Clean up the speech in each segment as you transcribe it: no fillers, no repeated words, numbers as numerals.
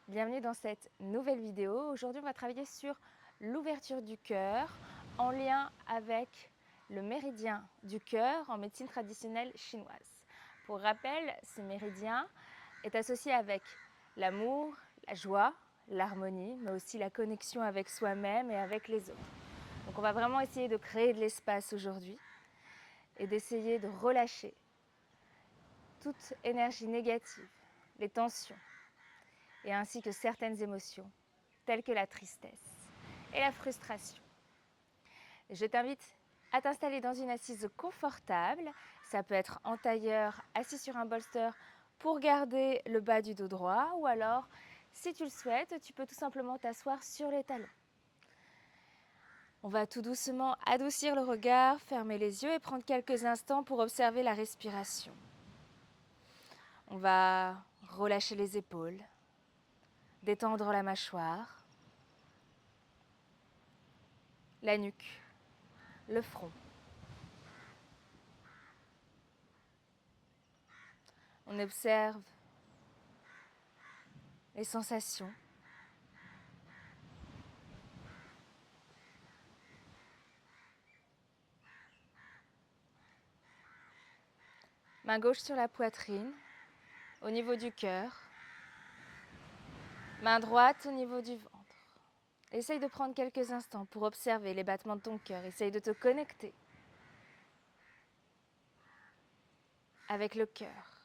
Bienvenue dans cette nouvelle vidéo. Aujourd'hui, on va travailler sur l'ouverture du cœur en lien avec le méridien du cœur en médecine traditionnelle chinoise. Pour rappel, ce méridien est associé avec l'amour, la joie, l'harmonie, mais aussi la connexion avec soi-même et avec les autres. Donc on va vraiment essayer de créer de l'espace aujourd'hui et d'essayer de relâcher toute énergie négative, les tensions, et ainsi que certaines émotions, telles que la tristesse et la frustration. Je t'invite à t'installer dans une assise confortable. Ça peut être en tailleur, assis sur un bolster pour garder le bas du dos droit, ou alors, si tu le souhaites, tu peux tout simplement t'asseoir sur les talons. On va tout doucement adoucir le regard, fermer les yeux et prendre quelques instants pour observer la respiration. On va relâcher les épaules, détendre la mâchoire, la nuque, le front. On observe les sensations. Main gauche sur la poitrine, au niveau du cœur. Main droite au niveau du ventre. Essaye de prendre quelques instants pour observer les battements de ton cœur. Essaye de te connecter avec le cœur,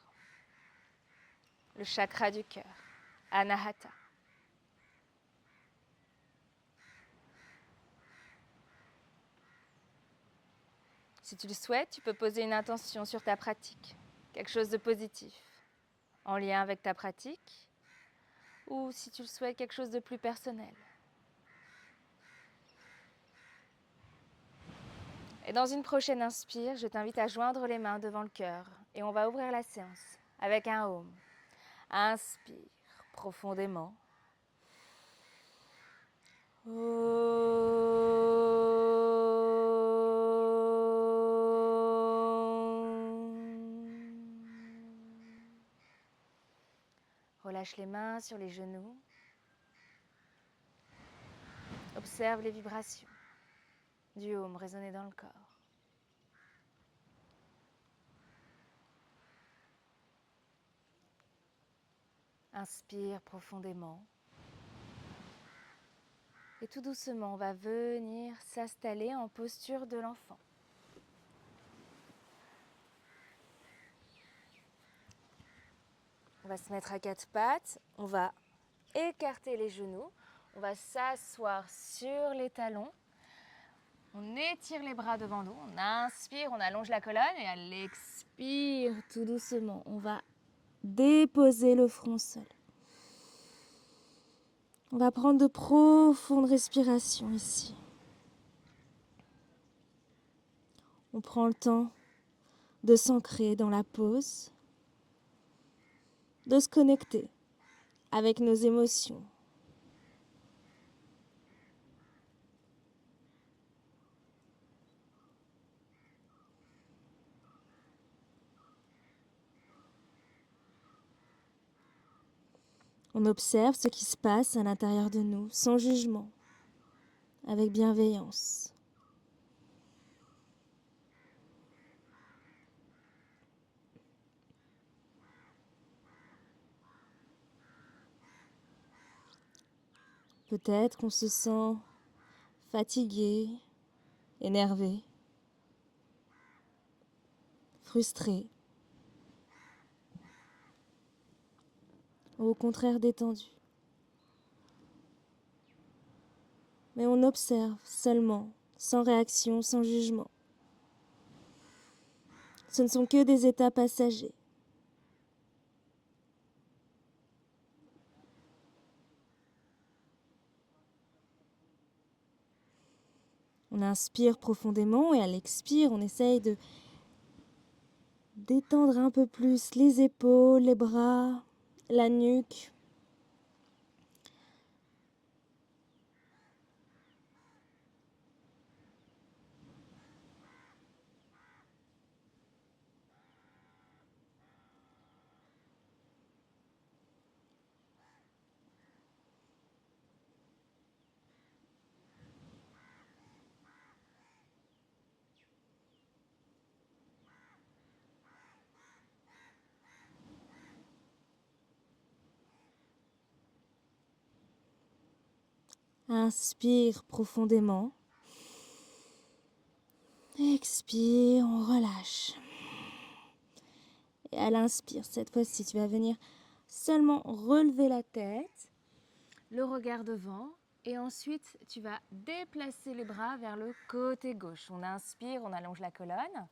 le chakra du cœur, Anahata. Si tu le souhaites, tu peux poser une intention sur ta pratique, quelque chose de positif, en lien avec ta pratique, ou si tu le souhaites, quelque chose de plus personnel. Et dans une prochaine inspire, je t'invite à joindre les mains devant le cœur et on va ouvrir la séance avec un Om. Inspire profondément. Relâche les mains sur les genoux. Observe les vibrations du Om résonner dans le corps. Inspire profondément. Et tout doucement, on va venir s'installer en posture de l'enfant. On va se mettre à quatre pattes. On va écarter les genoux. On va s'asseoir sur les talons. On étire les bras devant nous. On inspire, on allonge la colonne. Et à l'expire, tout doucement, on va déposer le front au sol. On va prendre de profondes respirations ici. On prend le temps de s'ancrer dans la pause, de se connecter avec nos émotions. On observe ce qui se passe à l'intérieur de nous, sans jugement, avec bienveillance. Peut-être qu'on se sent fatigué, énervé, frustré, ou au contraire détendu. Mais on observe seulement, sans réaction, sans jugement. Ce ne sont que des états passagers. On inspire profondément et à l'expire, on essaye de détendre un peu plus les épaules, les bras, la nuque. Inspire profondément. Expire, on relâche. Et à l'inspire, cette fois-ci, tu vas venir seulement relever la tête, le regard devant, et ensuite tu vas déplacer les bras vers le côté gauche. On inspire, on allonge la colonne,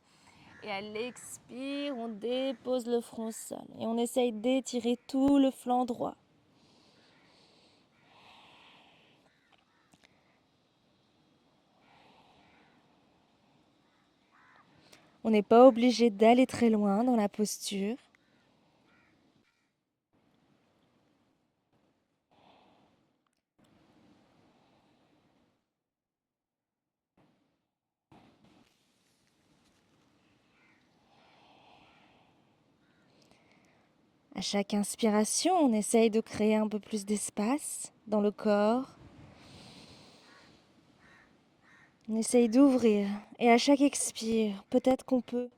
et à l'expire, on dépose le front au sol. Et on essaye d'étirer tout le flanc droit. On n'est pas obligé d'aller très loin dans la posture. À chaque inspiration, on essaye de créer un peu plus d'espace dans le corps. On essaye d'ouvrir. Et à chaque expire, peut-être qu'on peut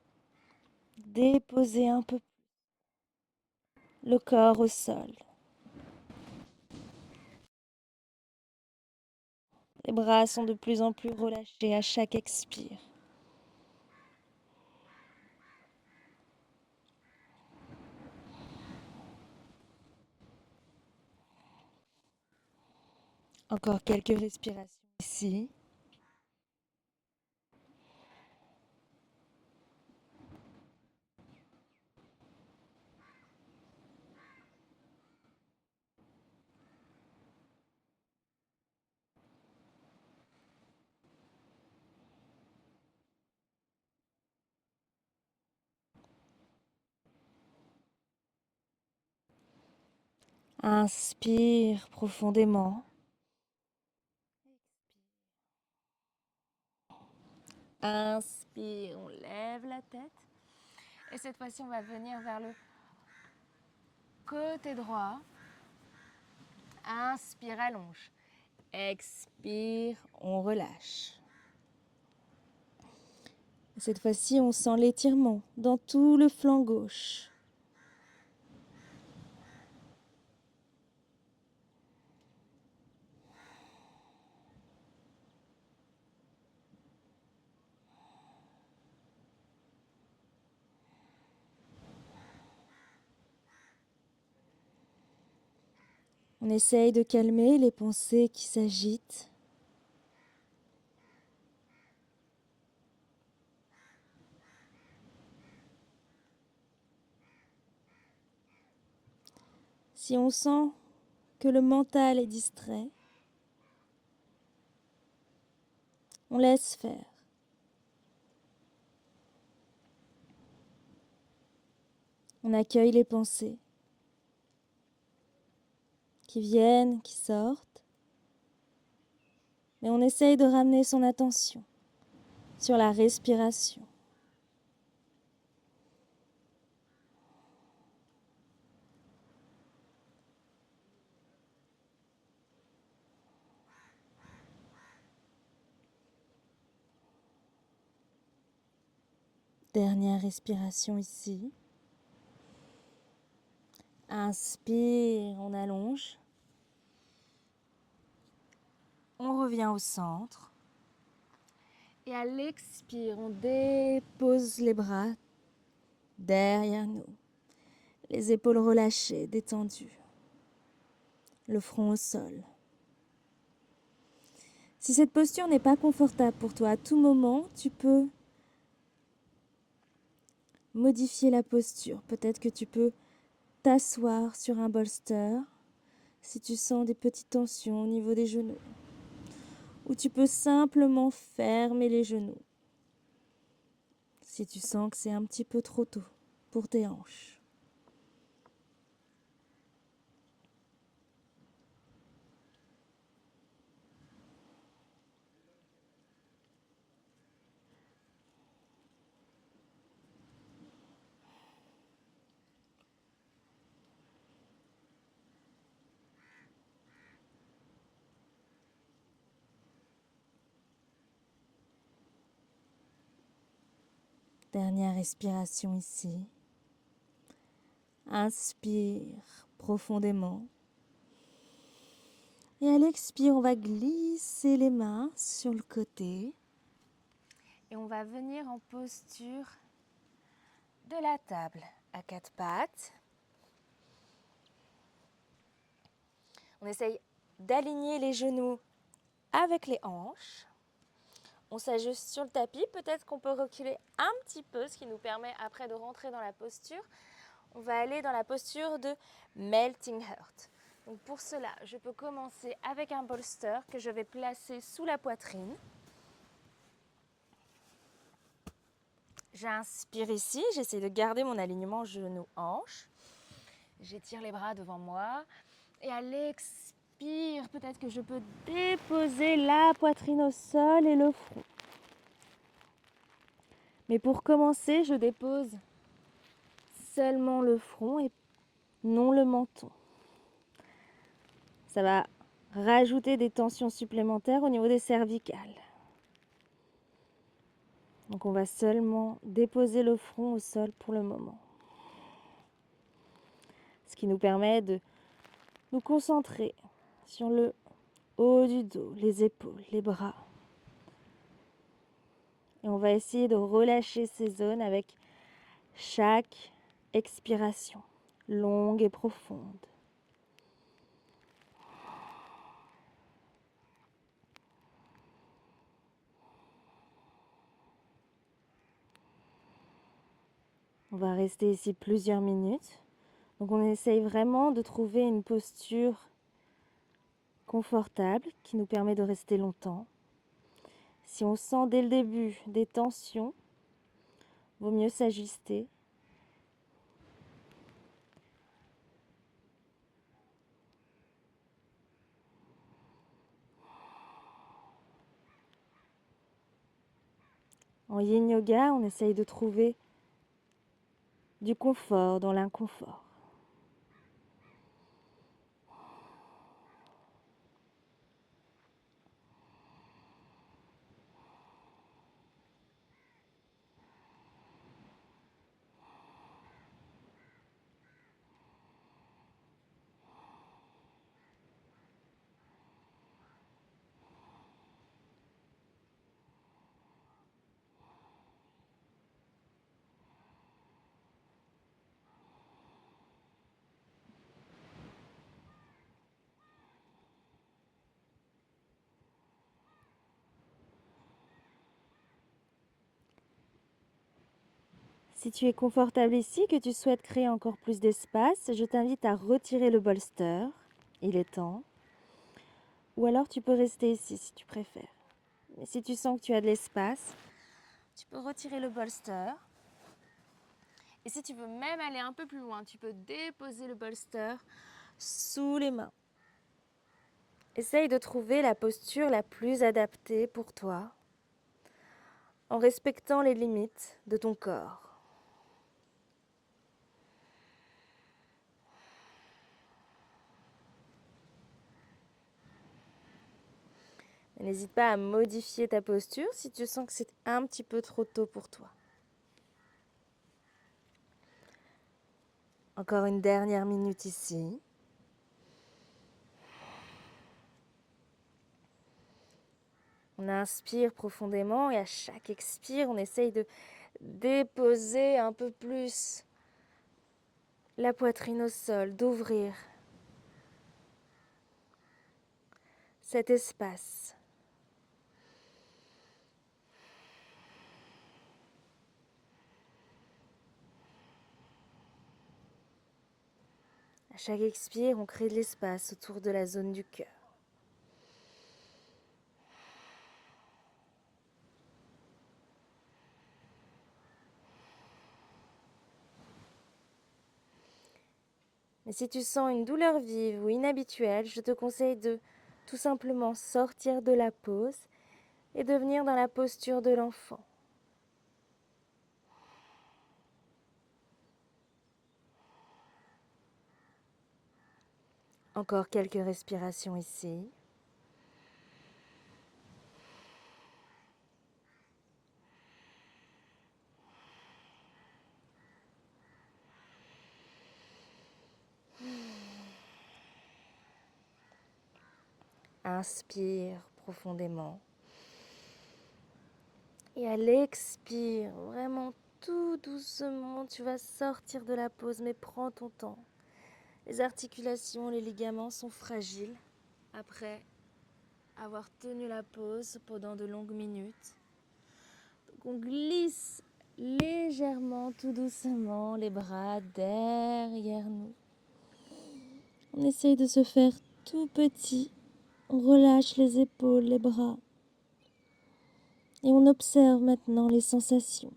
déposer un peu le corps au sol. Les bras sont de plus en plus relâchés à chaque expire. Encore quelques respirations ici. Inspire profondément. Inspire, on lève la tête. Et cette fois-ci, on va venir vers le côté droit. Inspire, allonge. Expire, on relâche. Cette fois-ci, on sent l'étirement dans tout le flanc gauche. On essaye de calmer les pensées qui s'agitent. Si on sent que le mental est distrait, on laisse faire. On accueille les pensées qui viennent, qui sortent, mais on essaye de ramener son attention sur la respiration. Dernière respiration ici. Inspire, on allonge. On revient au centre. Et à l'expire, on dépose les bras derrière nous. Les épaules relâchées, détendues. Le front au sol. Si cette posture n'est pas confortable pour toi, à tout moment, tu peux modifier la posture. Peut-être que tu peux t'asseoir sur un bolster si tu sens des petites tensions au niveau des genoux. Ou tu peux simplement fermer les genoux si tu sens que c'est un petit peu trop tôt pour tes hanches. Dernière respiration ici. Inspire profondément. Et à l'expire, on va glisser les mains sur le côté. Et on va venir en posture de la table à 4 pattes. On essaye d'aligner les genoux avec les hanches. On s'ajuste sur le tapis. Peut-être qu'on peut reculer un petit peu, ce qui nous permet après de rentrer dans la posture. On va aller dans la posture de Melting Heart. Donc pour cela, je peux commencer avec un bolster que je vais placer sous la poitrine. J'inspire ici, j'essaie de garder mon alignement genou-hanche. J'étire les bras devant moi. Et à l'expire, peut-être que je peux déposer la poitrine au sol et le front. Mais pour commencer, je dépose seulement le front et non le menton. Ça va rajouter des tensions supplémentaires au niveau des cervicales. Donc on va seulement déposer le front au sol pour le moment. Ce qui nous permet de nous concentrer sur le haut du dos, les épaules, les bras. Et on va essayer de relâcher ces zones avec chaque expiration, longue et profonde. On va rester ici plusieurs minutes. Donc on essaye vraiment de trouver une posture confortable qui nous permet de rester longtemps. Si on sent dès le début des tensions, vaut mieux s'ajuster. En yin yoga, on essaye de trouver du confort dans l'inconfort. Si tu es confortable ici, que tu souhaites créer encore plus d'espace, je t'invite à retirer le bolster. Il est temps. Ou alors tu peux rester ici si tu préfères. Mais si tu sens que tu as de l'espace, tu peux retirer le bolster. Et si tu veux même aller un peu plus loin, tu peux déposer le bolster sous les mains. Essaye de trouver la posture la plus adaptée pour toi, en respectant les limites de ton corps. N'hésite pas à modifier ta posture si tu sens que c'est un petit peu trop tôt pour toi. Encore une dernière minute ici. On inspire profondément et à chaque expire, on essaye de déposer un peu plus la poitrine au sol, d'ouvrir cet espace. À chaque expire, on crée de l'espace autour de la zone du cœur. Mais si tu sens une douleur vive ou inhabituelle, je te conseille de tout simplement sortir de la pose et de venir dans la posture de l'enfant. Encore quelques respirations ici. Inspire profondément. Et à l'expire, vraiment tout doucement, tu vas sortir de la pause, mais prends ton temps. Les articulations, les ligaments sont fragiles après avoir tenu la pause pendant de longues minutes. Donc on glisse légèrement, tout doucement, les bras derrière nous. On essaye de se faire tout petit. On relâche les épaules, les bras. Et on observe maintenant les sensations.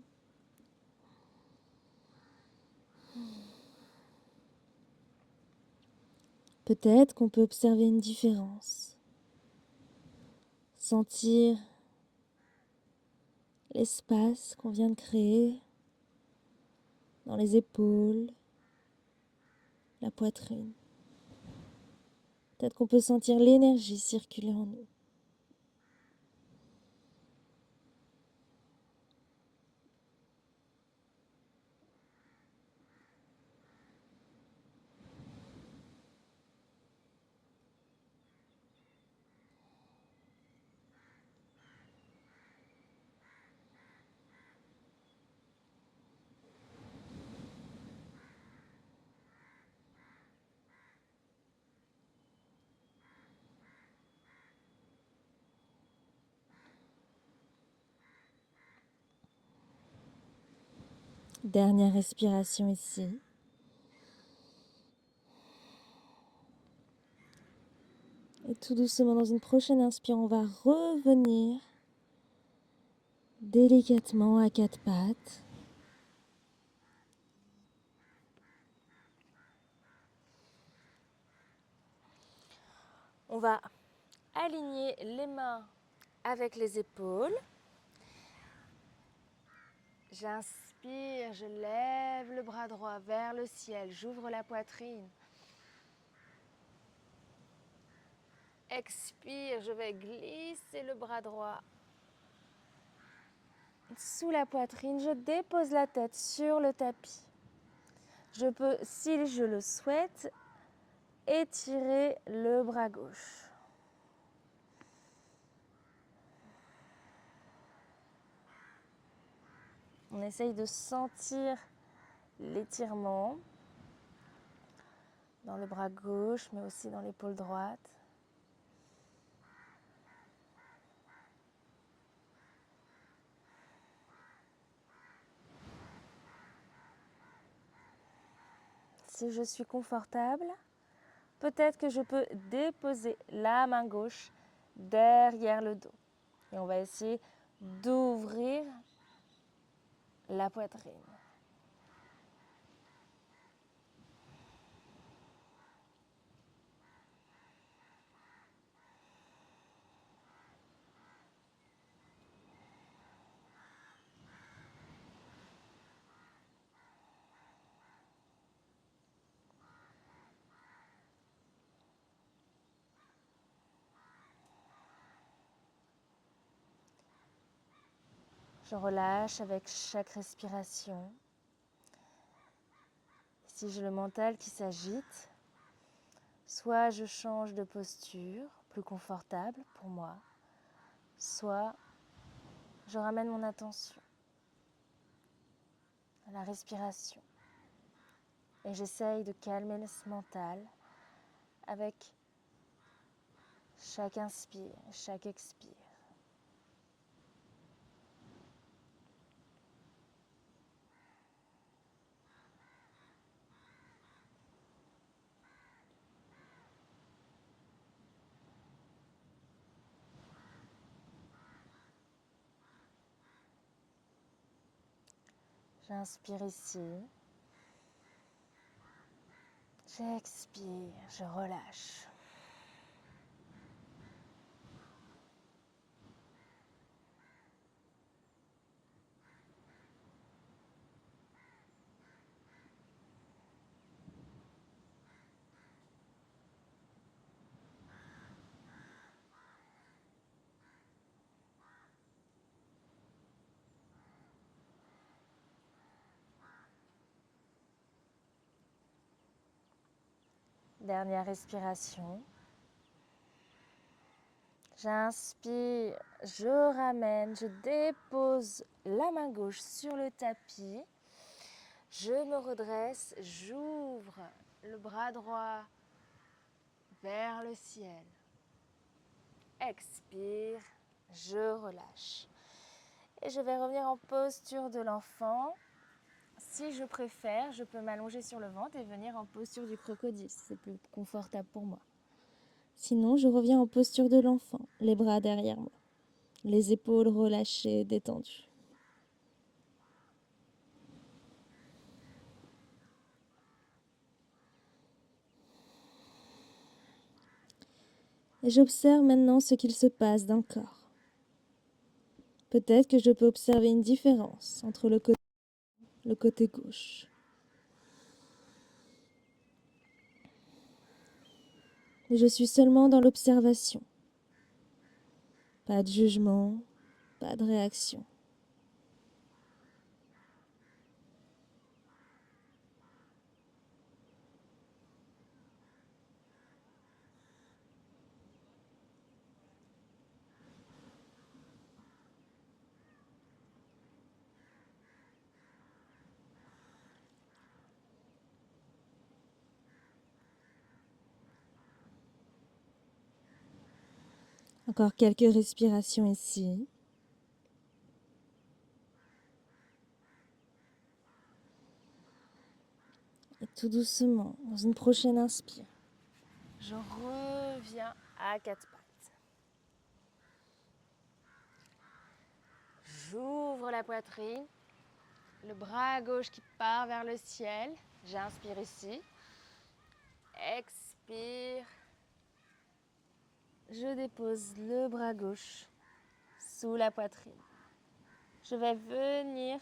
Peut-être qu'on peut observer une différence. Sentir l'espace qu'on vient de créer dans les épaules, la poitrine. Peut-être qu'on peut sentir l'énergie circuler en nous. Dernière respiration ici. Et tout doucement, dans une prochaine inspire, on va revenir délicatement à quatre pattes. On va aligner les mains avec les épaules. J'inspire, je lève le bras droit vers le ciel, j'ouvre la poitrine. Expire, je vais glisser le bras droit sous la poitrine. Je dépose la tête sur le tapis. Je peux, si je le souhaite, étirer le bras gauche. On essaye de sentir l'étirement dans le bras gauche, mais aussi dans l'épaule droite. Si je suis confortable, peut-être que je peux déposer la main gauche derrière le dos. Et on va essayer d'ouvrir la poitrine. Je relâche avec chaque respiration. Si j'ai le mental qui s'agite, soit je change de posture, plus confortable pour moi, soit je ramène mon attention à la respiration. Et j'essaye de calmer ce mental avec chaque inspire, chaque expire. J'inspire ici. J'expire, je relâche. Dernière respiration. J'inspire, je ramène, je dépose la main gauche sur le tapis. Je me redresse, j'ouvre le bras droit vers le ciel. Expire, je relâche. Et je vais revenir en posture de l'enfant. Si je préfère, je peux m'allonger sur le ventre et venir en posture du crocodile. C'est plus confortable pour moi. Sinon, je reviens en posture de l'enfant, les bras derrière moi, les épaules relâchées, détendues. Et j'observe maintenant ce qu'il se passe dans le corps. Peut-être que je peux observer une différence entre le côté gauche. Mais je suis seulement dans l'observation. Pas de jugement, pas de réaction. Encore quelques respirations ici. Et tout doucement, dans une prochaine inspire, je reviens à quatre pattes. J'ouvre la poitrine, le bras gauche qui part vers le ciel. J'inspire ici. Expire. Je dépose le bras gauche sous la poitrine. Je vais venir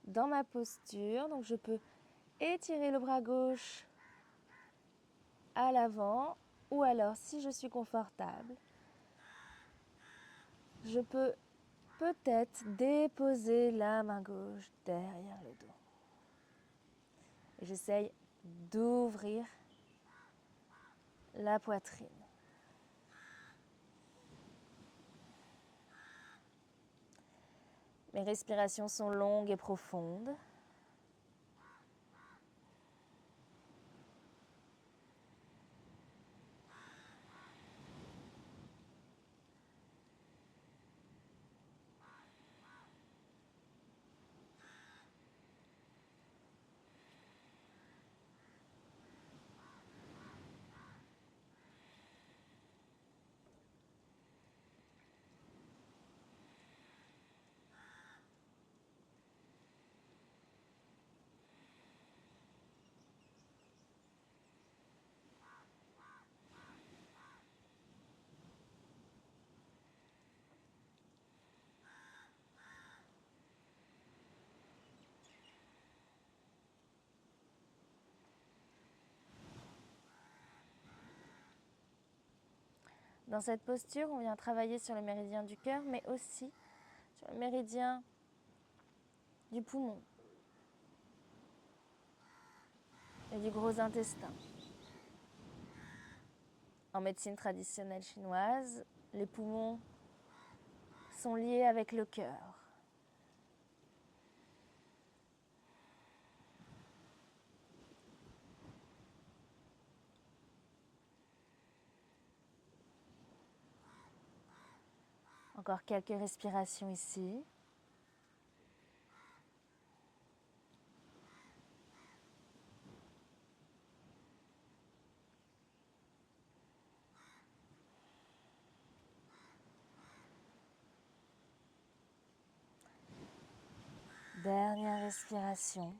dans ma posture. Donc je peux étirer le bras gauche à l'avant ou alors si je suis confortable, je peux peut-être déposer la main gauche derrière le dos. Et j'essaye d'ouvrir la poitrine. Mes respirations sont longues et profondes. Dans cette posture, on vient travailler sur le méridien du cœur, mais aussi sur le méridien du poumon et du gros intestin. En médecine traditionnelle chinoise, les poumons sont liés avec le cœur. Encore quelques respirations ici. Dernière respiration.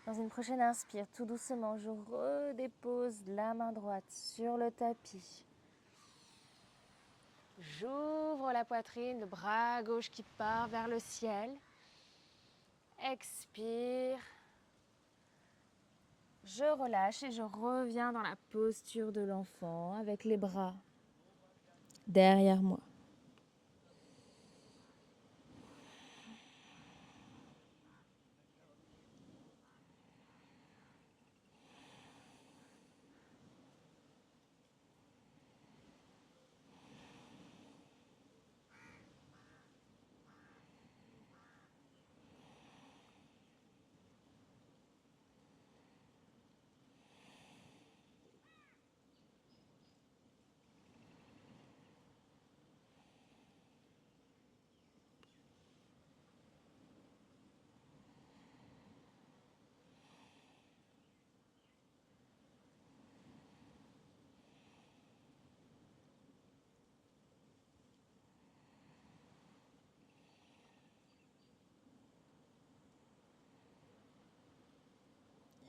Dans une prochaine inspire, tout doucement, je redépose la main droite sur le tapis. J'ouvre la poitrine, le bras gauche qui part vers le ciel. Expire. Je relâche et je reviens dans la posture de l'enfant avec les bras derrière moi.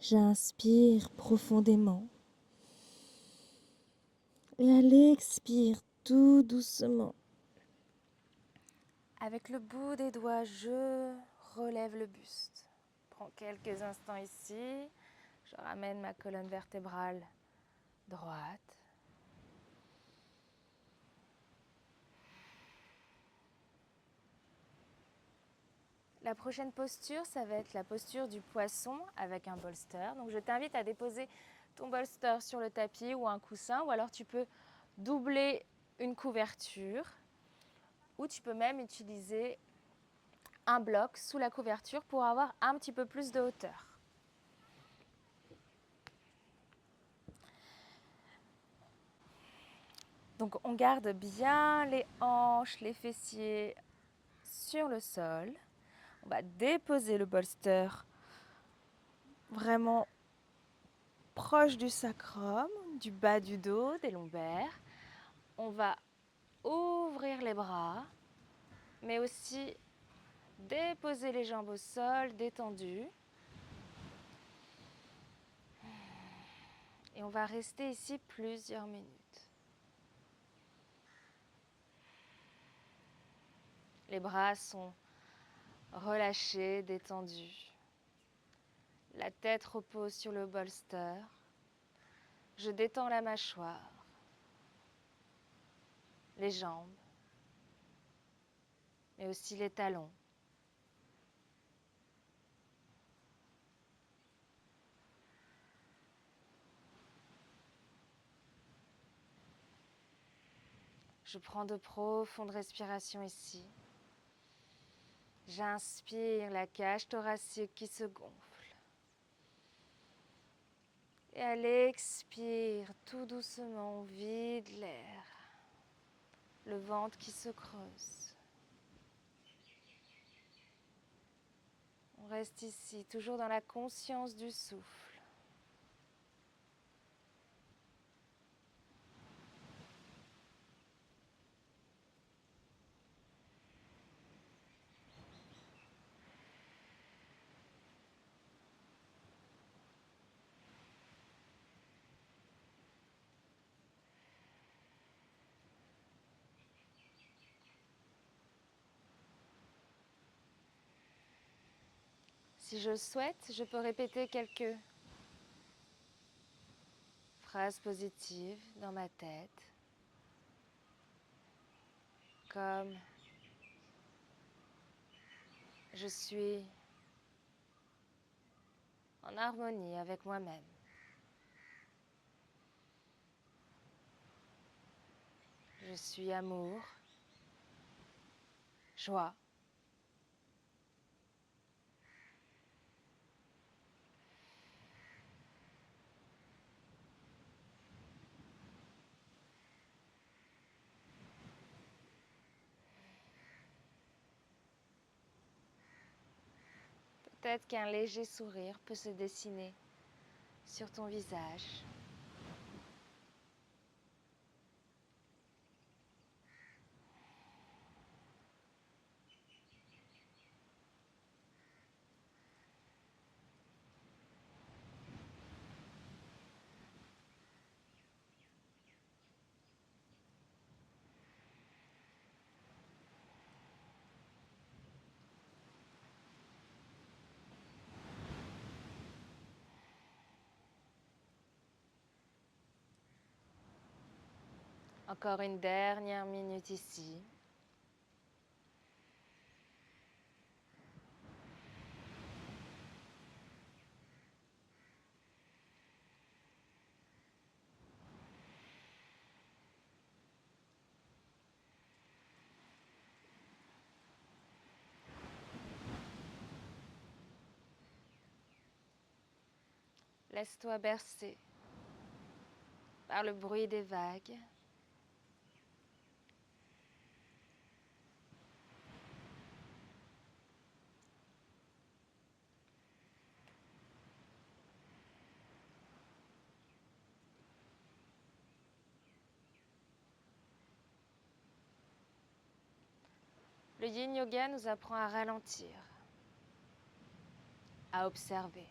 J'inspire profondément et à l'expire tout doucement. Avec le bout des doigts, je relève le buste. Prends quelques instants ici. Je ramène ma colonne vertébrale droite. La prochaine posture, ça va être la posture du poisson avec un bolster. Donc je t'invite à déposer ton bolster sur le tapis ou un coussin, ou alors tu peux doubler une couverture, ou tu peux même utiliser un bloc sous la couverture pour avoir un petit peu plus de hauteur. Donc on garde bien les hanches, les fessiers sur le sol. On va déposer le bolster vraiment proche du sacrum, du bas du dos, des lombaires. On va ouvrir les bras, mais aussi déposer les jambes au sol, détendues. Et on va rester ici plusieurs minutes. Les bras sont relâchés, détendus. La tête repose sur le bolster. Je détends la mâchoire, les jambes, mais aussi les talons. Je prends de profondes respirations ici. J'inspire la cage thoracique qui se gonfle. Et à l'expire, tout doucement, on vide l'air. Le ventre qui se creuse. On reste ici, toujours dans la conscience du souffle. Si je le souhaite, je peux répéter quelques phrases positives dans ma tête, comme je suis en harmonie avec moi-même. Je suis amour, joie. Peut-être qu'un léger sourire peut se dessiner sur ton visage. Encore une dernière minute ici. Laisse-toi bercer par le bruit des vagues. Le yin yoga nous apprend à ralentir, à observer.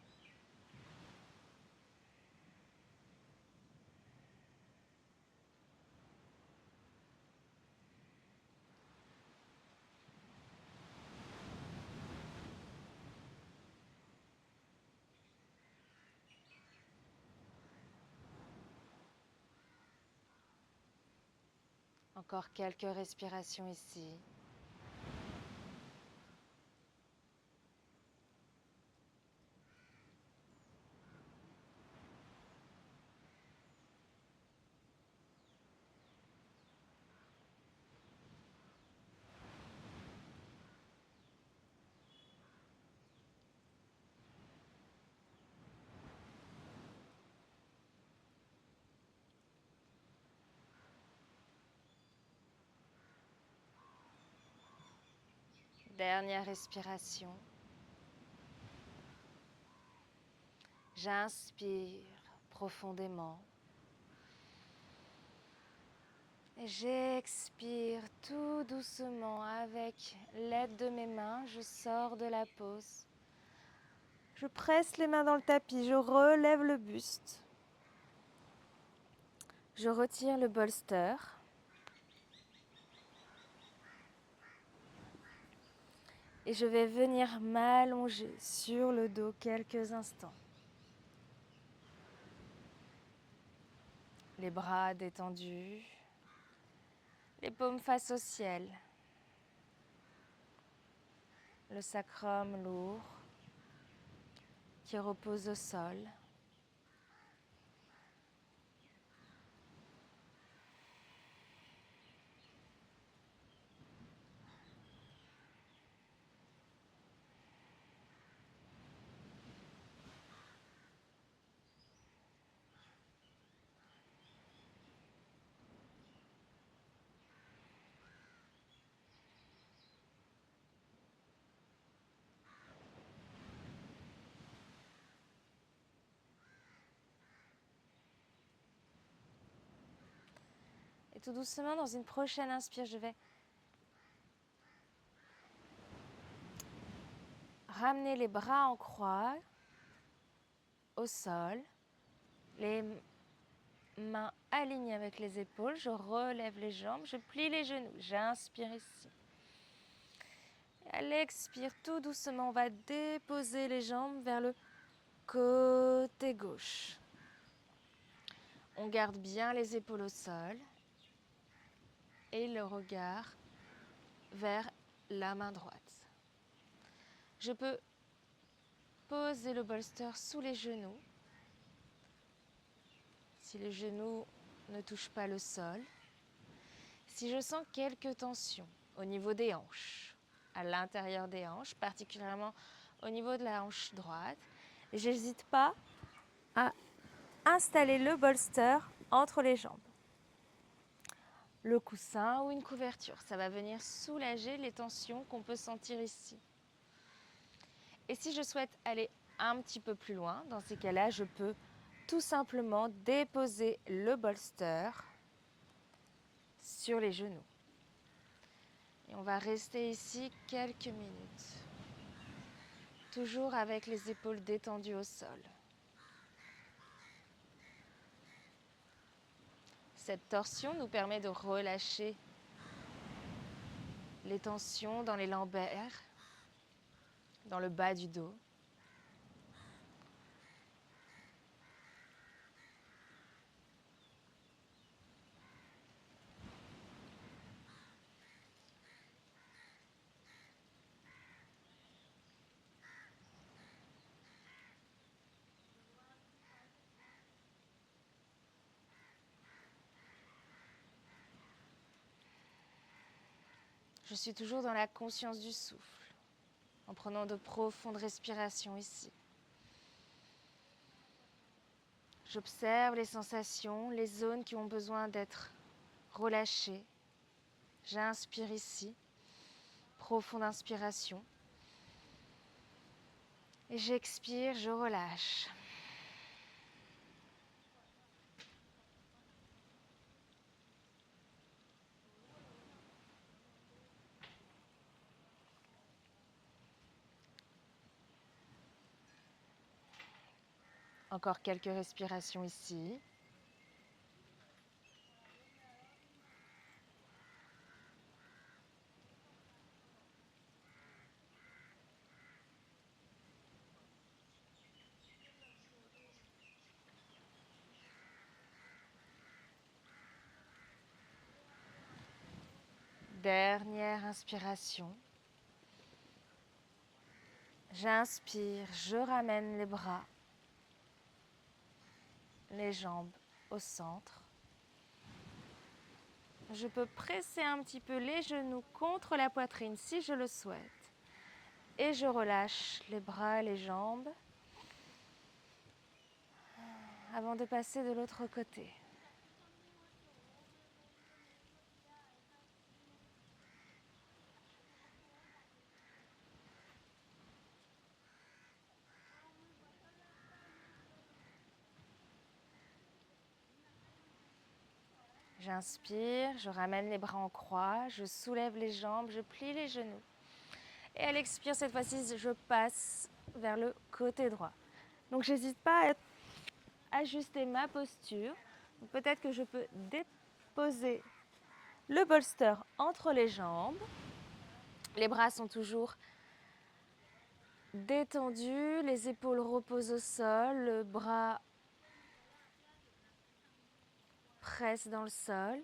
Encore quelques respirations ici. Dernière respiration. J'inspire profondément. Et j'expire tout doucement avec l'aide de mes mains. Je sors de la pose. Je presse les mains dans le tapis. Je relève le buste. Je retire le bolster. Et je vais venir m'allonger sur le dos quelques instants. Les bras détendus, les paumes face au ciel, le sacrum lourd qui repose au sol. Et tout doucement, dans une prochaine inspire, je vais ramener les bras en croix au sol, les mains alignées avec les épaules. Je relève les jambes, je plie les genoux. J'inspire ici. Et à l'expire, tout doucement, on va déposer les jambes vers le côté gauche. On garde bien les épaules au sol et le regard vers la main droite. Je peux poser le bolster sous les genoux. Si les genoux ne touchent pas le sol. Si je sens quelques tensions au niveau des hanches, à l'intérieur des hanches, particulièrement au niveau de la hanche droite, je n'hésite pas à installer le bolster entre les jambes. Le coussin ou une couverture, ça va venir soulager les tensions qu'on peut sentir ici. Et si je souhaite aller un petit peu plus loin, dans ces cas-là, je peux tout simplement déposer le bolster sur les genoux. Et on va rester ici quelques minutes, toujours avec les épaules détendues au sol. Cette torsion nous permet de relâcher les tensions dans les lombaires, dans le bas du dos. Je suis toujours dans la conscience du souffle, en prenant de profondes respirations ici. J'observe les sensations, les zones qui ont besoin d'être relâchées. J'inspire ici, profonde inspiration. Et j'expire, je relâche. Encore quelques respirations ici. Dernière inspiration. J'inspire, je ramène les bras, les jambes au centre. Je peux presser un petit peu les genoux contre la poitrine si je le souhaite. Et je relâche les bras et les jambes avant de passer de l'autre côté. J'inspire, je ramène les bras en croix, je soulève les jambes, je plie les genoux. Et à l'expire, cette fois-ci, je passe vers le côté droit. Donc, j'hésite pas à ajuster ma posture. Peut-être que je peux déposer le bolster entre les jambes. Les bras sont toujours détendus, les épaules reposent au sol, le bras presse dans le sol.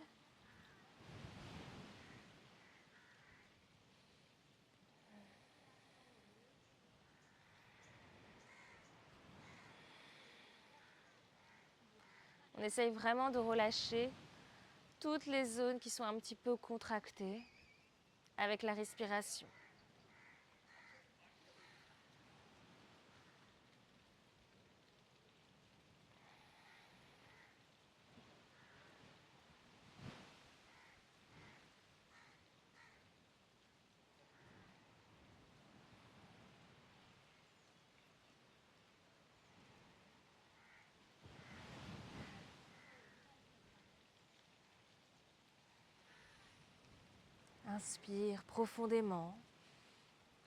On essaye vraiment de relâcher toutes les zones qui sont un petit peu contractées avec la respiration. Inspire profondément.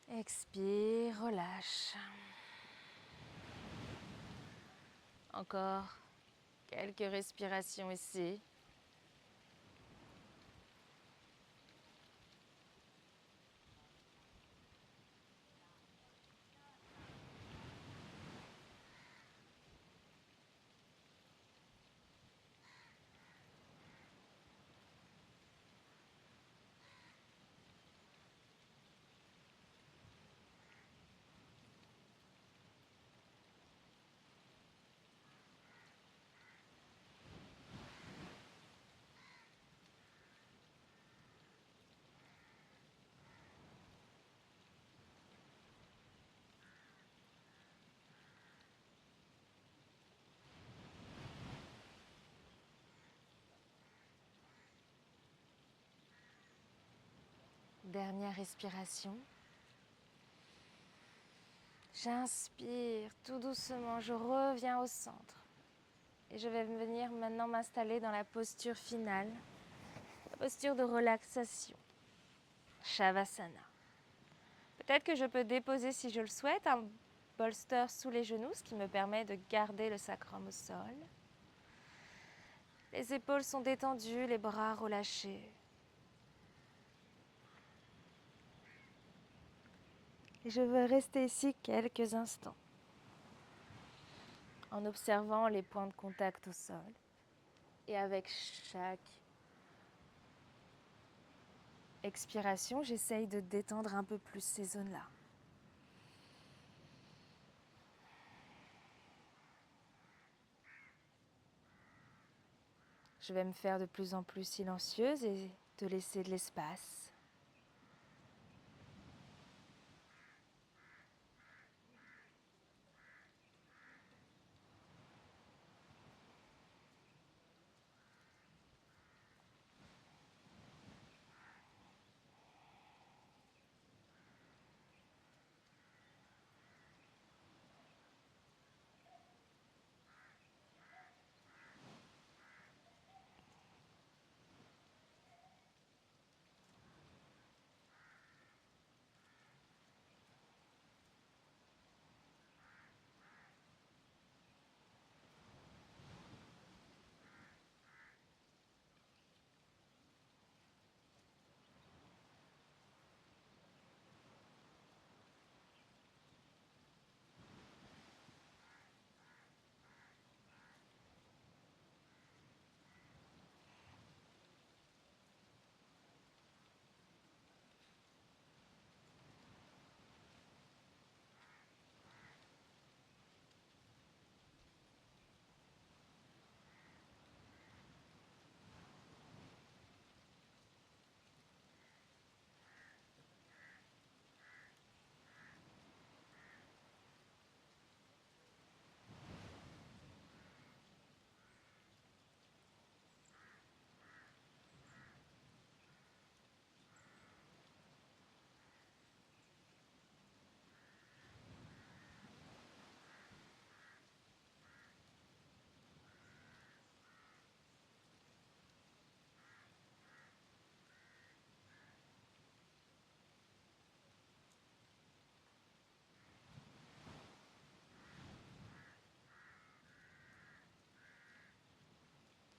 Expire, relâche. Encore quelques respirations ici. Dernière respiration. J'inspire tout doucement, je reviens au centre. Et je vais venir maintenant m'installer dans la posture finale, la posture de relaxation, Shavasana. Peut-être que je peux déposer, si je le souhaite, un bolster sous les genoux, ce qui me permet de garder le sacrum au sol. Les épaules sont détendues, les bras relâchés. Et je veux rester ici quelques instants en observant les points de contact au sol. Et avec chaque expiration, j'essaye de détendre un peu plus ces zones-là. Je vais me faire de plus en plus silencieuse et te laisser de l'espace.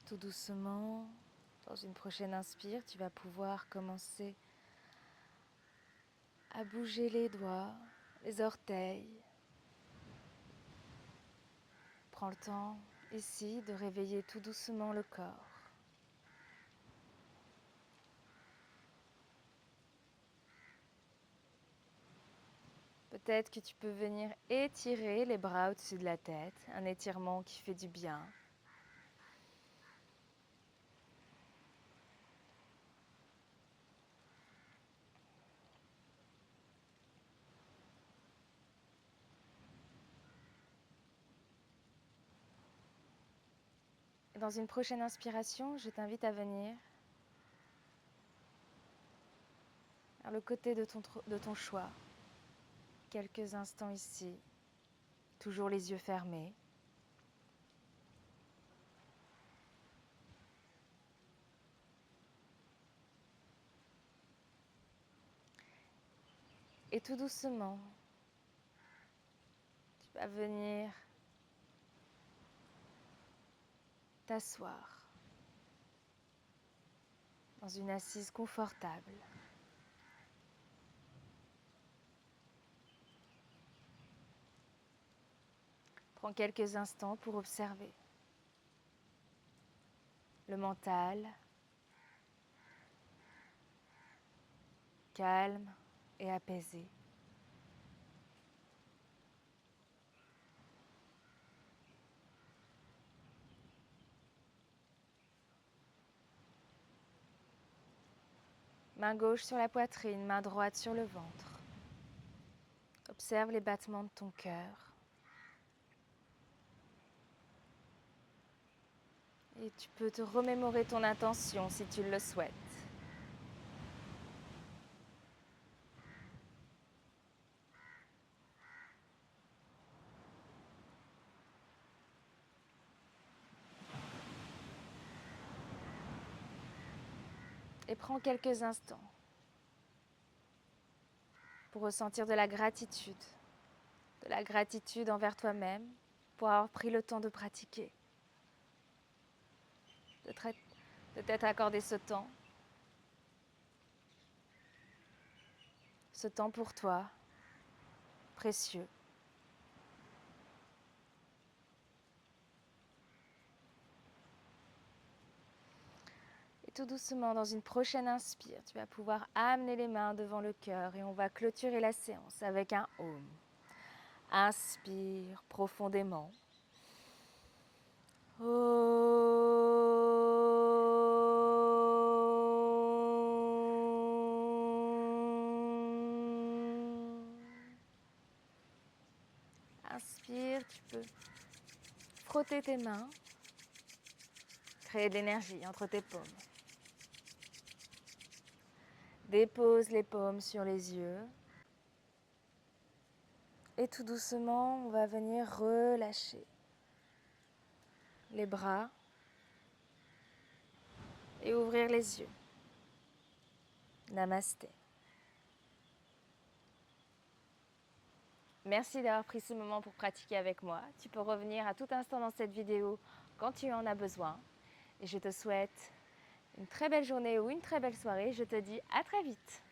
Tout doucement, dans une prochaine inspire, tu vas pouvoir commencer à bouger les doigts, les orteils. Prends le temps ici de réveiller tout doucement le corps. Peut-être que tu peux venir étirer les bras au-dessus de la tête, un étirement qui fait du bien. Et dans une prochaine inspiration, je t'invite à venir vers le côté de ton choix. Quelques instants ici, toujours les yeux fermés. Et tout doucement, tu vas venir t'asseoir dans une assise confortable. Prends quelques instants pour observer le mental, calme et apaisé. Main gauche sur la poitrine, main droite sur le ventre. Observe les battements de ton cœur. Et tu peux te remémorer ton intention si tu le souhaites. Et prends quelques instants pour ressentir de la gratitude envers toi-même pour avoir pris le temps de pratiquer, de t'être accordé ce temps pour toi, précieux. Et tout doucement, dans une prochaine inspire, tu vas pouvoir amener les mains devant le cœur et on va clôturer la séance avec un Om. Inspire profondément. Inspire, tu peux frotter tes mains, créer de l'énergie entre tes paumes. Dépose les paumes sur les yeux. Et tout doucement, on va venir relâcher les bras et ouvrir les yeux. Namasté. Merci d'avoir pris ce moment pour pratiquer avec moi. Tu peux revenir à tout instant dans cette vidéo quand tu en as besoin. Et je te souhaite une très belle journée ou une très belle soirée. Je te dis à très vite.